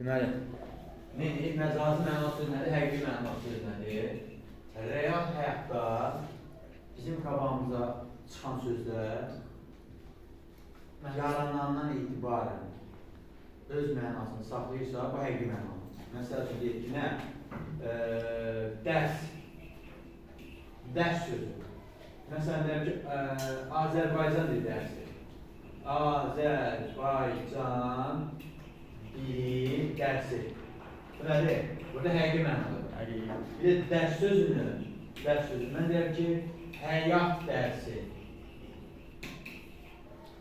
Deməli, nedir? Məcazi məna sözləri, həqiqi məna sözləri. Real həyatda bizim qabağımıza çıxan sözlər yaranandan etibarən öz mənasını saxlayırsa, bu həqiqi mənadır. Məsəl üçün deyək ki, nə? Dərs sözü. Məsələn, deyək ki, Azərbaycan dil dərsi. Azərbaycan dil dərsi. Deməli, burada həqiqi mənadır. Bir də dərs sözünü, mən deyəm ki, həyat dərsi.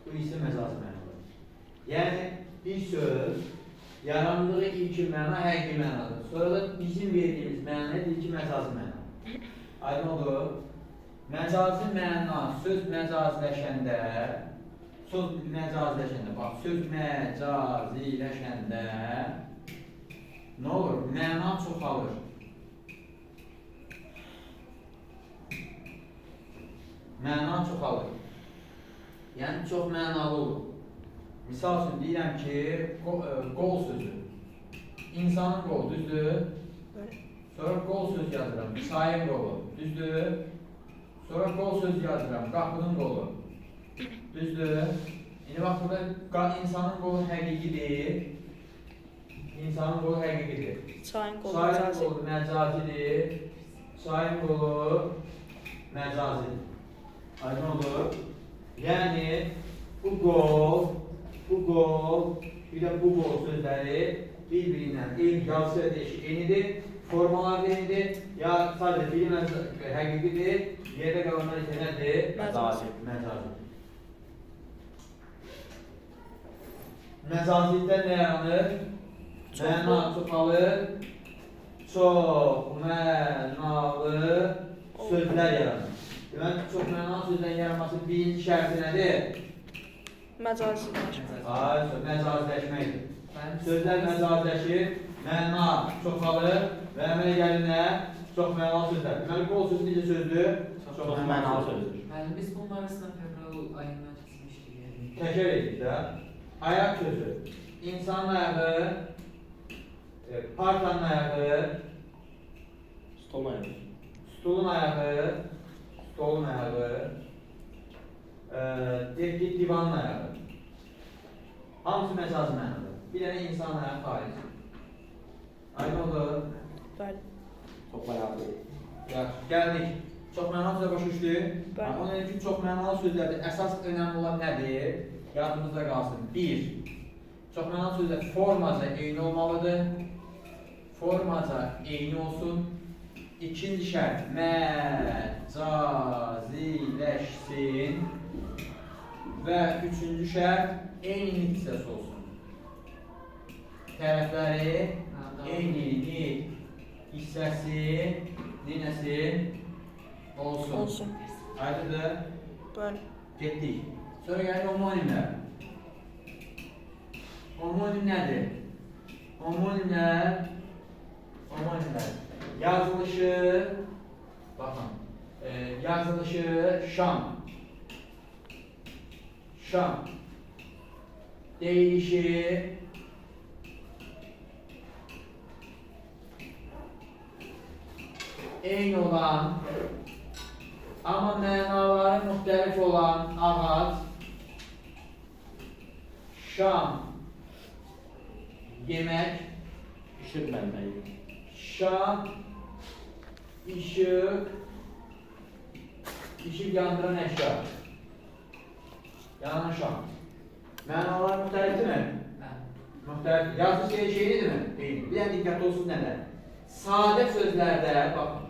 Bu isə məcazi mənadır. Yəni, bir söz, yarandığı ilk məna həqiqi mənadır. Sonra da bizim verdiyimiz məna deyil ki, məcazi məna. Aydın olur. Məcazi məna, söz məcaziləşəndə, bax, söz məcaziləşəndə nə olur? Məna çoxalır. Məna çoxalır. Yəni, çox mənalı olur. Misal üçün, deyirəm ki, qol sözü. İnsanın qolu, düzdür? Sonra qol söz yazıram, çayın qolu, düzdür? Sonra qol söz yazıram, qapının qolu, düzdür? İndi bax, burada insanın qolu həqiqidir. İnsanın qolu həqiqidir. Çayın qolu məcazidir. Çayın qolu məcazidir. Aydın olur. Yəni, bu qol, bir də bu qol sözləri bir-birindən yazı eynidir, formalar eynidir, ya sadəcə bilinməz həqiqidir, yerdə qalanlar isə nədir? Məcazidir. Məcazilikdən nə yaranır? Məna çoxalır, çox mənalı sözlər yaranır. Deməli, çox mənalı sözlərin yaranması birinci şərti nədir? Məcaziləşmək. Məcaziləşməkdir. Sözlər məcaziləşir, məna çoxalır və əmələ gəlir nə? Çox mənalı sözlər. Deməli, qol sözü necə sözdür? Çox mənalı sözdür. Biz bunun arasında fevral ayından keçmişdik. Təkrar edik də. Ayaq sözü. İnsanın ayağı, partanın ayağı, stolun ayağı, deyək ki, divanın ayağı. Hamısı məcazi mənadır. Bir dənə insan ayağı xarici. Aydın olur. Bəli. Çox mənalı. Yaxşı, gəldik. Çox mənalı sözə başa düşdük. Ona görə ki, çox mənalı sözlərdə əsas önəmli olan nədir? Yadımızda qalsın. 1. Çox mənalı sözlər formaca eyni olmalıdır. Formaca eyni olsun. İkinci şərt, məcaziləşsin. Və üçüncü şərt, eyni nit hissəsi olsun. Tərəfləri eyni nit hissəsi neyəsi olsun. Aydındır? Bəli. Getdik. Sonra gəlir homonimlər. Homonim nədir? Homonimlər yazılışı, baxın, yazılışı şam, deyişi, eyni olan, amma mənaları müxtəlif olan ağac, şam, yemək, şam, işıq yandıran əşya. Yanan şam. Mənalar müxtəlifdir mi? Müxtəlif. Yazı şeyidir mi? Deyil. Bir dənə diqqətli olsun nələr? Sadə sözlərdə, baxın,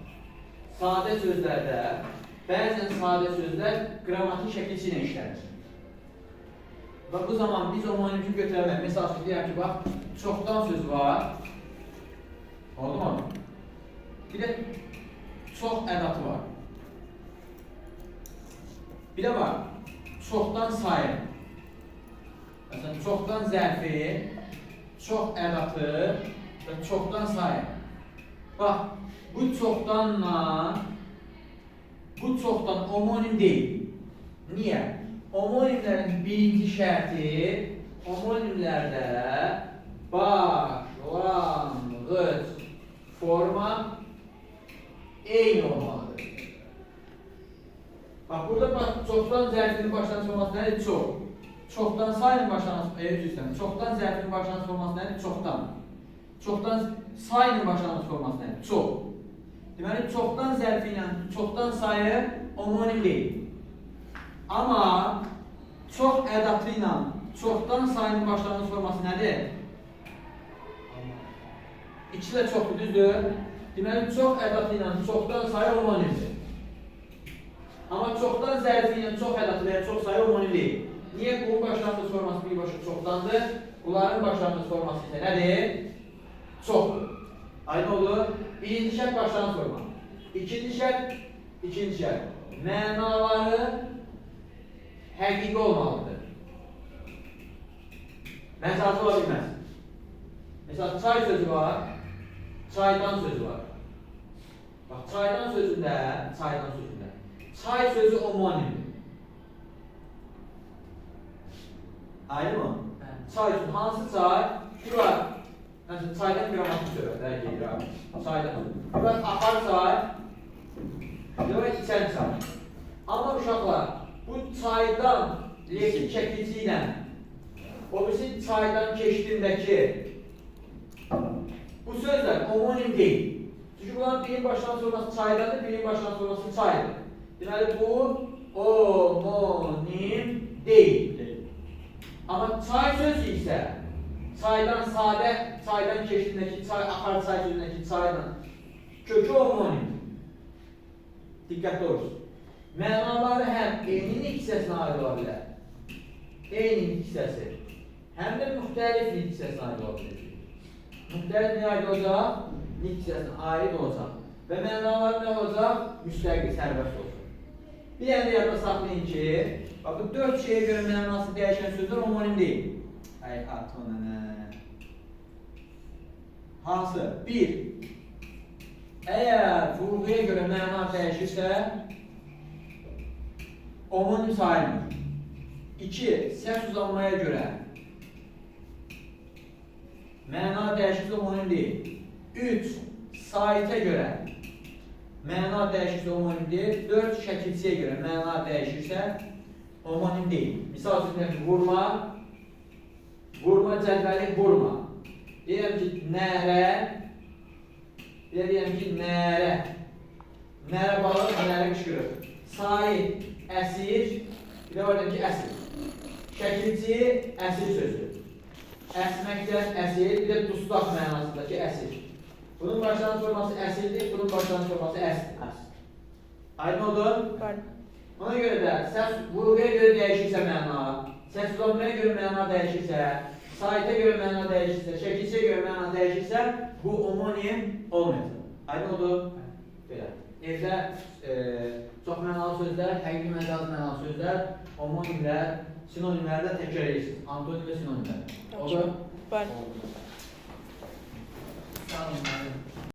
bəzən sadə sözlər qrammatik şəkilçi ilə işlənir. Və bu zaman biz homonimini götürəmək. Məsəl üçün deyək ki, bax, çoxdan söz var. Oldu mu? Bir də çox ədatı var. Bir də var, çoxdan sayı. Məsələn, çoxdan zərfi, çox ədatı və çoxdan sayı. Bax, bu çoxdan homonim deyil. Niyə? Homonimlərin birinci şərti, homonimlərdə baş forması nədir? Çox. Çoxdan sayın başlanğıc çoxdan zərfin başlanğıc forması nədir? Çoxdan. Çoxdan sayın başlanğıc forması nədir? Çox. Deməli, çoxdan zərfi ilə çoxdan sayı homonim deyil. Amma çox ədatı ilə çoxdan sayının başlanğıc forması nədir? İkisi də çoxdur, düzdür? Deməli, çox ədatı ilə çoxdan sayı homonimdir. Amma çoxdan zərfi ilə çox ədatı və ya çox sayı homonim deyil. Niyə? Bunun başlanğıc forması birbaşa çoxdandır. Bunların başlanğıc forması isə nədir? Çoxdur. Aynı olur. Birinci şərt başlanğıc forması. İkinci şərt mənaları həqiqi olmalıdır. Məsəlsi ola bilməz. Məsələn, çay sözü var, çaydan sözü var. Bax, çay sözündə, çay sözü homonimdir. Aynı mı? Çay sözü, hansı çay? Şura, məsələn, çaydan qrammatik söhbətlər gedir abi. Çaydan. Şura axar çay, şura içən çay. Amma uşaqlar, bu çaydan leksik çəkici ilə o birisi çaydan keçdiyindəki bu sözlər homonim deyil. Çünki bunların birinin başlanğıc forması çaydadır, birinin başlanğıc forması çaydır. Deməli, bu homonim deyil. Amma çay sözü isə çaydan sadə, çaydan keçdiyindəki çay, axar çay sözündəki çaydan kökü homonim. Diqqətli olursunuz. Mənaları həm eynin hissəsinə aid ola bilər. Eynin hissəsi. Həm də müxtəlif hissəsinə aid ola bilər. Müxtəlif nəyə aid olacaq? Hissəsinə aid olacaq. Və mənalar nə olacaq? Müstəqil, sərbəst olacaq. Bir dənə yadda saxlayın ki, bu 4 şeyə görə mənası dəyişən sözlər homonim deyil. Ay, atonənə. Hansı? 1. Əgər vurğuya görə məna dəyişirsə, homonim sayılmır. 2. Səs uzanmaya görə məna dəyişirsə homonim deyil. 3. Saitə görə məna dəyişirsə homonim deyil. 4. Şəkilçiyə görə məna dəyişirsə homonim deyil. Misal üçün, vurma, cədvəli vurma. Deyirəm ki, nərə, deyirəm ki, nərə. Nərə balığı, nərə qışqırır. Sait, əsir, bir də var ki, əsir. Şəkilçi, əsir sözü. Əsməkdən əsir, bir də dustaq mənasındakı əsir. Bunun başlanğıc forması əsirdir, bunun başlanğıc forması əsdir. Aydın oldu? Ona görə də səs vurğuya görə dəyişirsə məna, səs uzanmaya görə məna dəyişirsə, saitə görə məna dəyişirsə, şəkilçiyə görə məna dəyişirsə, bu homonim olmayacaq. Aydın oldu? Belə. Evdə çox mənalı sözlər, həqiqi məcaz mənalı sözlər, homonimlər, sinonimlərdə təkrar edirsiniz. Antonim və sinonimlər. Oldu? Sağ olun.